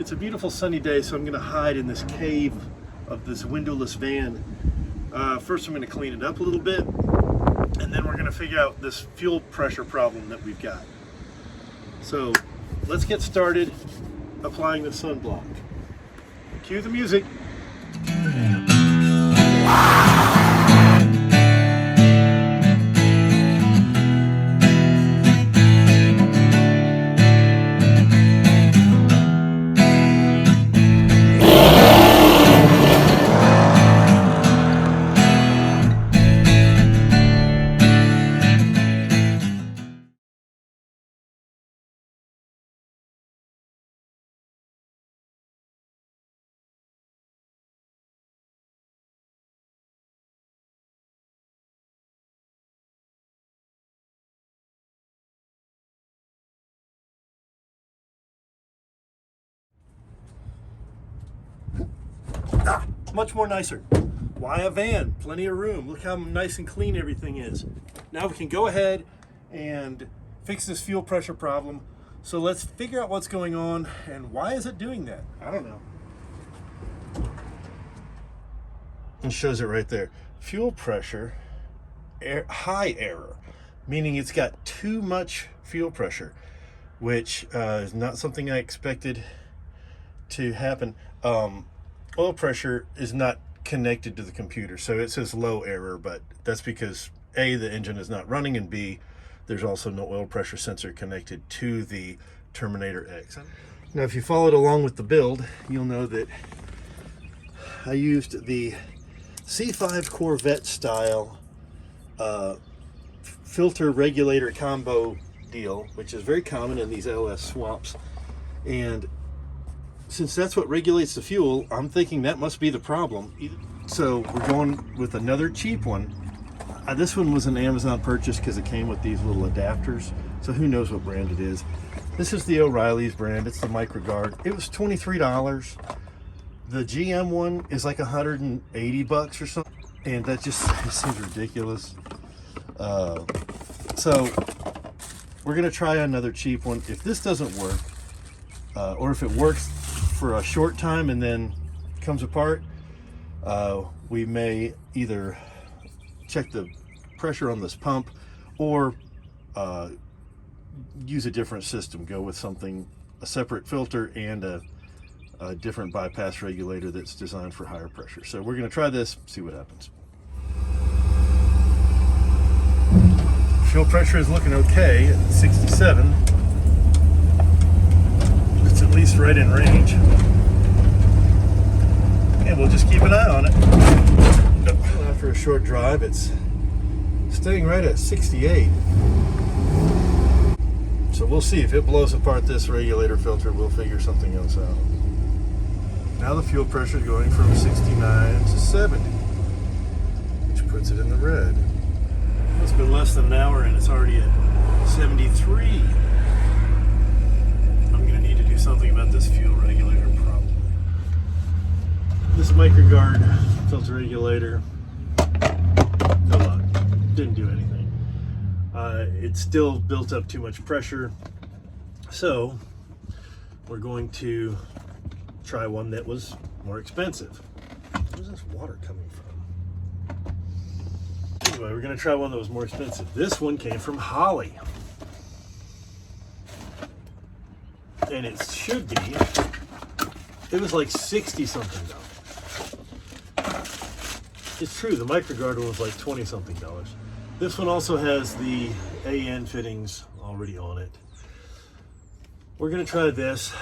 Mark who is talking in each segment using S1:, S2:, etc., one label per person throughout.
S1: It's a beautiful sunny day, so I'm going to hide in this cave of this windowless van. First I'm going to clean it up a little bit, and then we're going to figure out this fuel pressure problem that we've got. So let's get started applying the sunblock. Cue the music. Much more nicer. Why a van? Plenty of room. Look how nice and clean everything is. Now we can go ahead and fix this fuel pressure problem. So let's figure out what's going on and why is it doing that? I don't know. It shows it right there. Fuel pressure, high error, meaning it's got too much fuel pressure, which is not something I expected to happen. Oil pressure is not connected to the computer, so it says low error, but that's because A, the engine is not running, and B, there's also no oil pressure sensor connected to the Terminator X. Now, if you followed along with the build, you'll know that I used the C5 Corvette style filter regulator combo deal, which is very common in these LS swaps. And since that's what regulates the fuel, I'm thinking that must be the problem. So we're going with another cheap one. This one was an Amazon purchase because it came with these little adapters. So who knows what brand it is. This is the O'Reilly's brand. It's the MicroGuard. It was $23. The GM one is like $180 or something. And that just seems ridiculous. So we're gonna try another cheap one. If this doesn't work, or if it works for a short time and then comes apart, we may either check the pressure on this pump or use a different system, go with something, a separate filter and a different bypass regulator that's designed for higher pressure. So we're going to try this, see what happens. Fuel pressure is looking okay at 67. It's at least right in range. And we'll just keep an eye on it. After a short drive, it's staying right at 68. So we'll see if it blows apart this regulator filter, we'll figure something else out. Now the fuel pressure is going from 69 to 70, which puts it in the red. It's been less than an hour and it's already at 73. I'm going to need to do something about this fuel regulator problem. This MicroGuard filter regulator, no luck, didn't do anything. It still built up too much pressure, so we're going to try one that was more expensive. Where's this water coming from? Anyway, we're going to try one that was more expensive. This one came from Holly. And it should be, it was like 60 something dollars. It's true, the MicroGuard one was like 20 something dollars. This one also has the AN fittings already on it. We're gonna try this,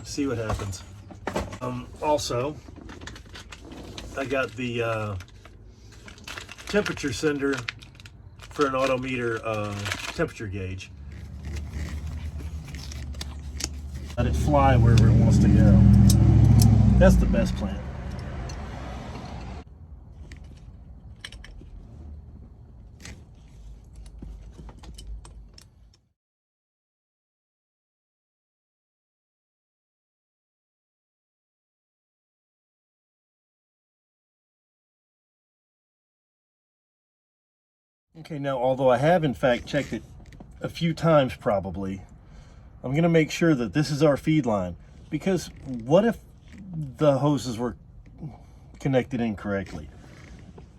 S1: see what happens. Also, I got the temperature sender for an autometer temperature gauge. Let it fly wherever it wants to go. That's the best plan. Okay, now although I have in fact checked it a few times probably, I'm gonna make sure that this is our feed line, because what if the hoses were connected incorrectly?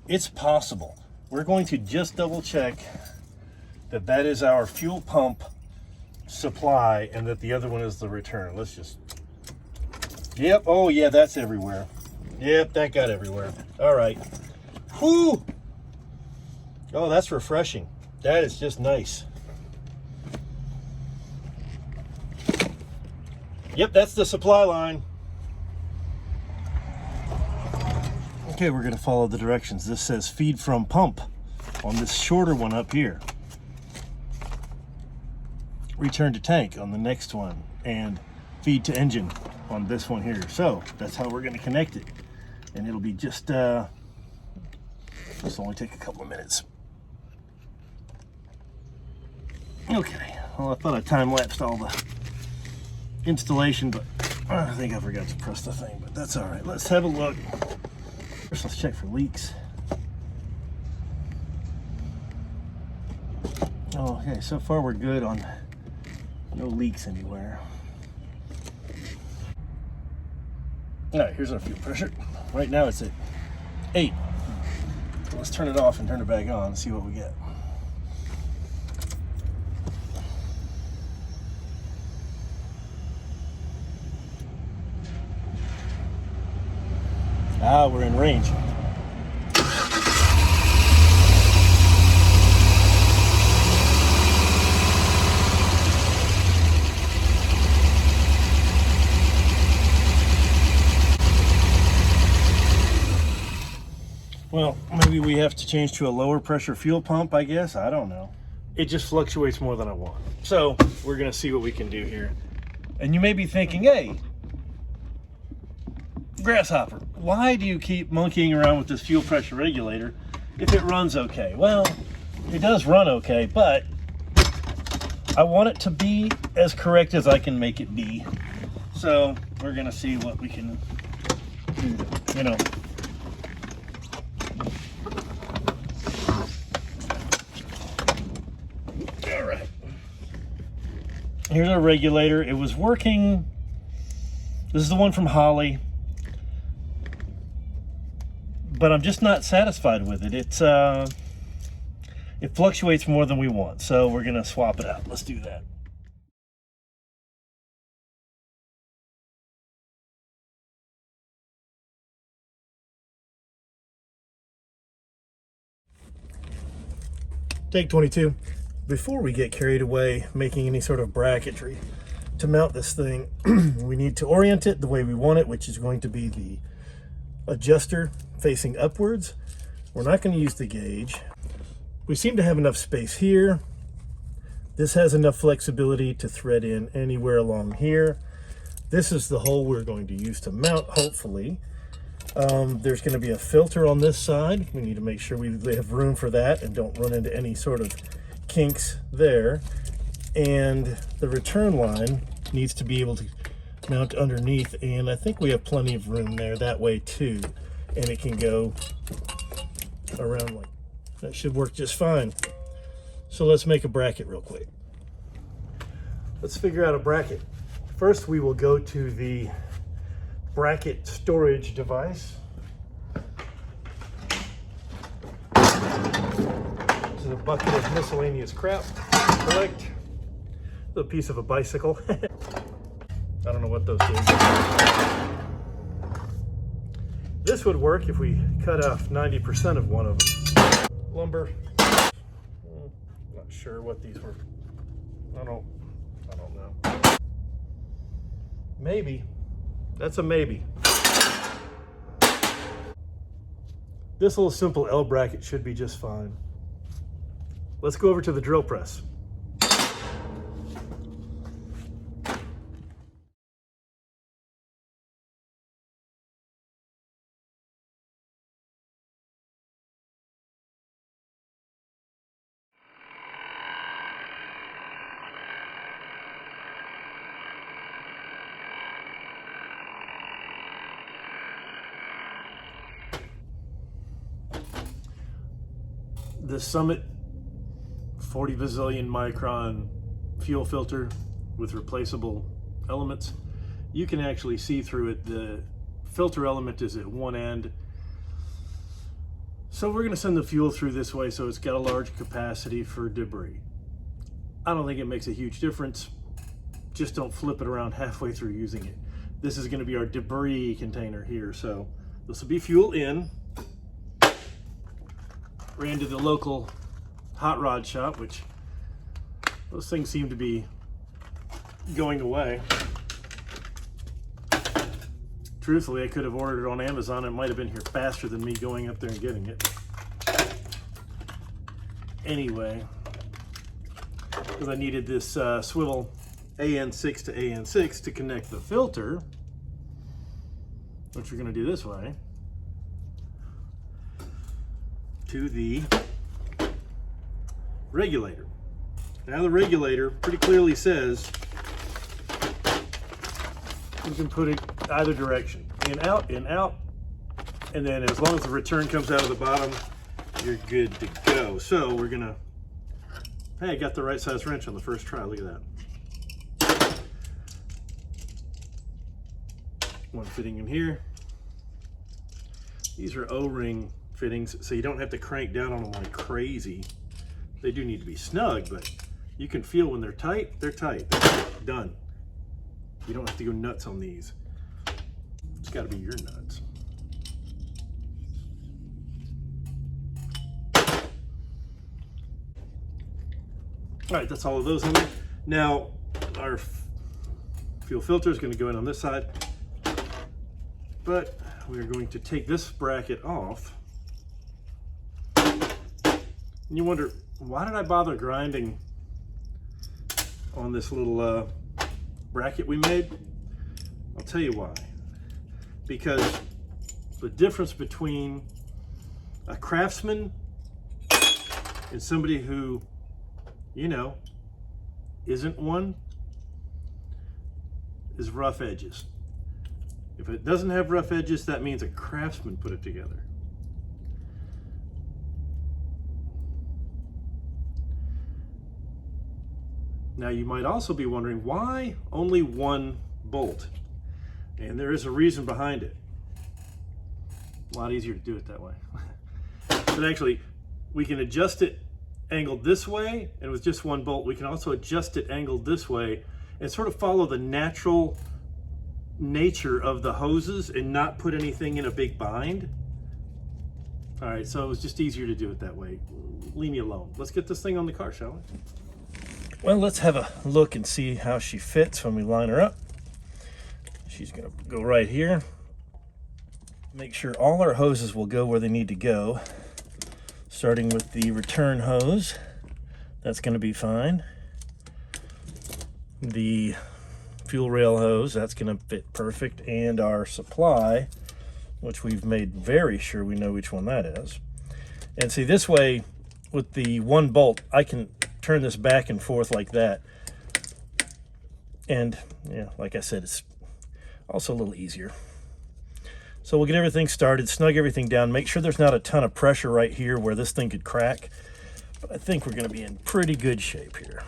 S1: It's possible. We're going to just double check that that is our fuel pump supply and that the other one is the return. Let's just, yep, oh yeah, that's everywhere. Yep, that got everywhere. All right. Whoo! Oh, that's refreshing. That is just nice. Yep, that's the supply line. Okay, we're gonna follow the directions. This says feed from pump on this shorter one up here. Return to tank on the next one, and feed to engine on this one here. So that's how we're gonna connect it. And it'll be just, this will only take a couple of minutes. Okay, well, I thought I time-lapsed all the installation, but I think I forgot to press the thing, but that's all right. Let's have a look. First, let's check for leaks. Oh, okay, so far we're good on no leaks anywhere. All right, here's our fuel pressure. Right now it's at 8. Let's turn it off and turn it back on and see what we get. Ah, we're in range. Well, maybe we have to change to a lower pressure fuel pump, I guess. I don't know. It just fluctuates more than I want. So we're gonna see what we can do here. And you may be thinking, hey, Grasshopper, why do you keep monkeying around with this fuel pressure regulator if it runs okay? Well, it does run okay, but I want it to be as correct as I can make it be. So we're gonna see what we can do, you know. All right. Here's our regulator. It was working. This is the one from Holly, but I'm just not satisfied with it. It fluctuates more than we want, so we're gonna swap it out. Let's do that. Take 22. Before we get carried away making any sort of bracketry to mount this thing, we need to orient it the way we want it, which is going to be the adjuster facing upwards. We're not going to use the gauge. We seem to have enough space here. This has enough flexibility to thread in anywhere along here. This is the hole we're going to use to mount, hopefully. There's going to be a filter on this side. We need to make sure we have room for that and don't run into any sort of kinks there. And the return line needs to be able to mount underneath, and I think we have plenty of room there that way too. And it can go around like that. Should work just fine. So let's make a bracket real quick. Let's figure out a bracket. First, we will go to the bracket storage device. This is a bucket of miscellaneous crap. Collect a piece of a bicycle. I don't know what those things are. This would work if we cut off 90% of one of them. Lumber. Not sure what these were. I don't know. Maybe. That's a maybe. This little simple L bracket should be just fine. Let's go over to the drill press. The Summit 40 bazillion micron fuel filter with replaceable elements, you can actually see through it. The filter element is at one end. So we're going to send the fuel through this way so it's got a large capacity for debris. I don't think it makes a huge difference. Just don't flip it around halfway through using it. This is going to be our debris container here. So this will be fuel in. Ran to the local hot rod shop, which those things seem to be going away. Truthfully, I could have ordered it on Amazon. It might have been here faster than me going up there and getting it. Anyway, because I needed this swivel AN6 to AN6 to connect the filter, which we're going to do this way, to the regulator. Now the regulator pretty clearly says you can put it either direction, in, out, and then as long as the return comes out of the bottom, you're good to go. So we're gonna, hey, I got the right size wrench on the first try. Look at that. One fitting in here. These are O-ring fittings, so you don't have to crank down on them like crazy. They do need to be snug, but you can feel when they're tight, they're tight. They're done. You don't have to go nuts on these. It's got to be your nuts. All right, that's all of those in there. Now, our fuel filter is going to go in on this side, but we're going to take this bracket off. And you wonder, why did I bother grinding on this little bracket we made? I'll tell you why. Because the difference between a craftsman and somebody who, you know, isn't one, is rough edges. If it doesn't have rough edges, that means a craftsman put it together. Now you might also be wondering, why only one bolt? And there is a reason behind it. A lot easier to do it that way. But actually, we can adjust it angled this way, and with just one bolt, we can also adjust it angled this way and sort of follow the natural nature of the hoses and not put anything in a big bind. All right, so it was just easier to do it that way. Leave me alone. Let's get this thing on the car, shall we? Well, let's have a look and see how she fits when we line her up. She's gonna go right here. Make sure all our hoses will go where they need to go. Starting with the return hose, that's gonna be fine. The fuel rail hose, that's gonna fit perfect. And our supply, which we've made very sure we know which one that is. And see, this way, with the one bolt, I can turn this back and forth like that. And yeah, like I said, it's also a little easier. So we'll get everything started, snug everything down, make sure there's not a ton of pressure right here where this thing could crack. But I think we're gonna be in pretty good shape here.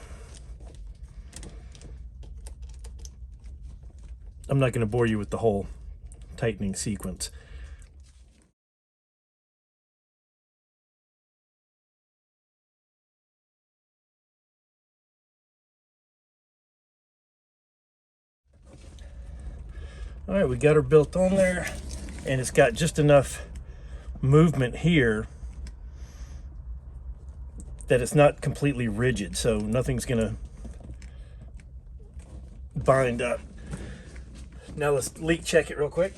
S1: I'm not gonna bore you with the whole tightening sequence. All right, we got her built on there, and it's got just enough movement here that it's not completely rigid, so nothing's gonna bind up. Now let's leak check it real quick.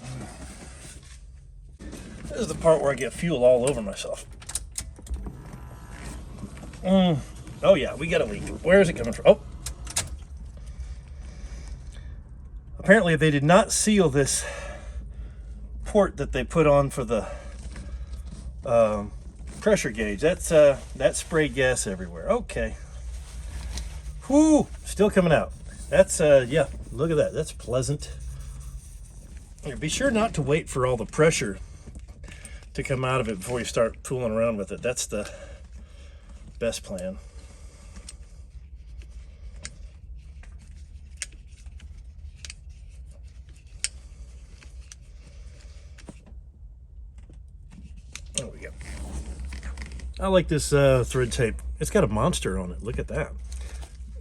S1: This is the part where I get fuel all over myself. Oh yeah, we got a leak. Where is it coming from? Oh. Apparently they did not seal this port that they put on for the pressure gauge. That sprayed gas everywhere. Okay. Whoo, still coming out. That's yeah, look at that. That's pleasant. Here, be sure not to wait for all the pressure to come out of it before you start fooling around with it. That's the best plan. go. I like this thread tape. It's got a monster on it. Look at that.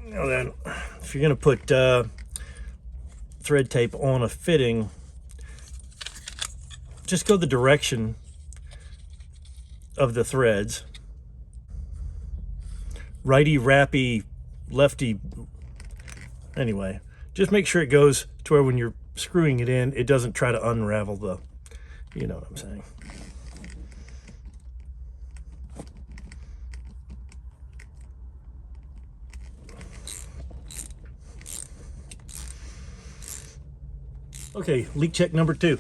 S1: Now then, if you're going to put thread tape on a fitting, just go the direction of the threads. Righty, rappy, lefty. Anyway, just make sure it goes to where when you're screwing it in, it doesn't try to unravel the, you know what I'm saying. Okay, leak check number 2.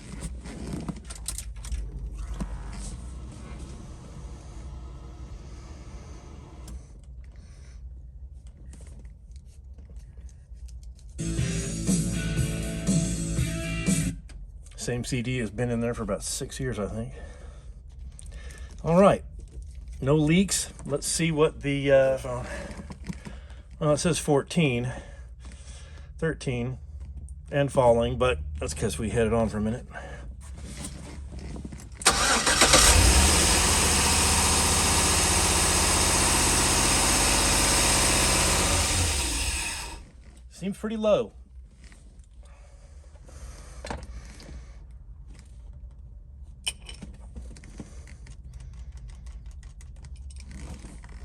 S1: Same CD has been in there for about 6 years, I think. All right, no leaks. Let's see what the, well, it says 14, 13, and falling, but that's because we had it on for a minute. Seems pretty low.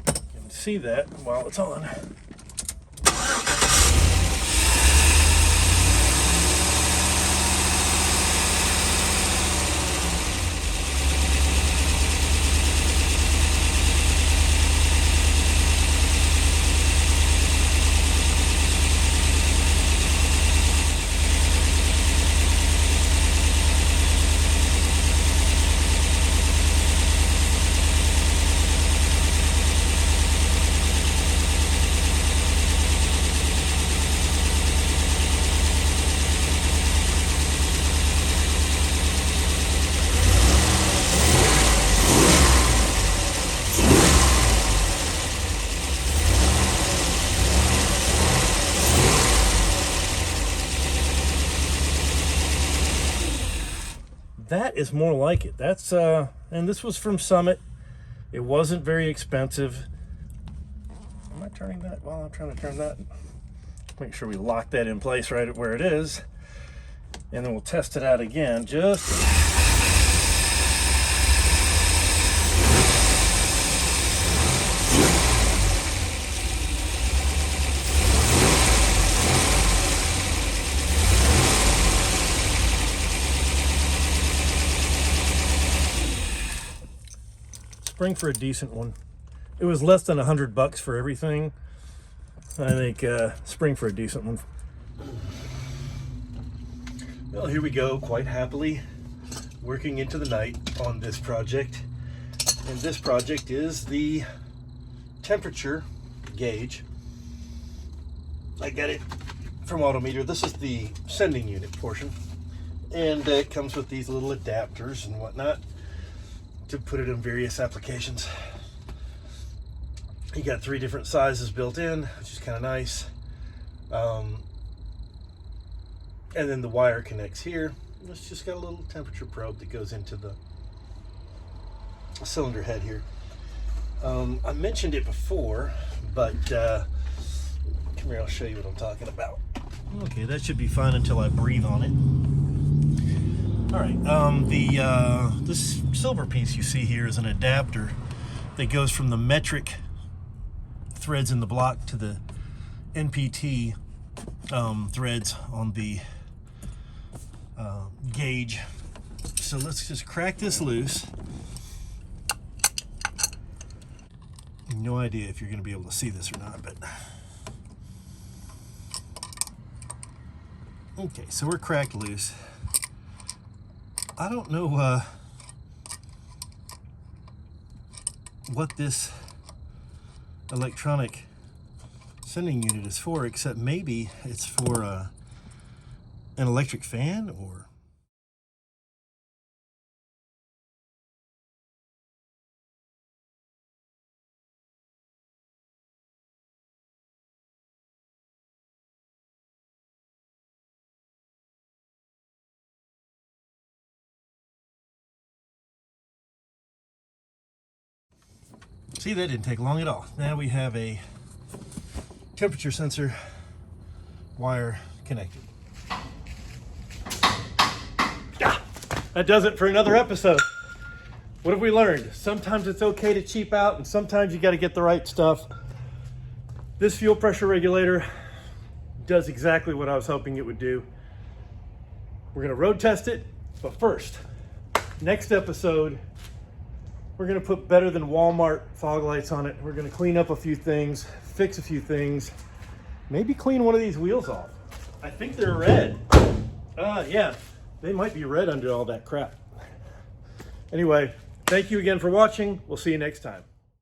S1: You can see that while it's on. That is more like it. That's and this was from Summit. It wasn't very expensive. Am I turning that while I'm trying to turn that? Make sure we lock that in place right at where it is, and then we'll test it out again. Just spring for a decent one. It was less than $100 for everything. I think spring for a decent one. Well, here we go, quite happily working into the night on this project. And this project is the temperature gauge. I got it from Autometer. This is the sending unit portion. And it comes with these little adapters and whatnot to put it in various applications. You got 3 different sizes built in, which is kind of nice. And then the wire connects here. It's just got a little temperature probe that goes into the cylinder head here. I mentioned it before, but come here, I'll show you what I'm talking about. Okay, that should be fine until I breathe on it. All right, this silver piece you see here is an adapter that goes from the metric threads in the block to the NPT threads on the gauge. So let's just crack this loose. No idea if you're going to be able to see this or not, but okay, so we're cracked loose. I don't know what this electronic sending unit is for, except maybe it's for an electric fan or See, that didn't take long at all. Now we have a temperature sensor wire connected. That does it for another episode. What have we learned? Sometimes it's okay to cheap out, and sometimes you got to get the right stuff. This fuel pressure regulator does exactly what I was hoping it would do. We're going to road test it, but first, next episode, we're going to put better than Walmart fog lights on it. We're going to clean up a few things, fix a few things, maybe clean one of these wheels off. I think they're red. Yeah, they might be red under all that crap. Anyway, thank you again for watching. We'll see you next time.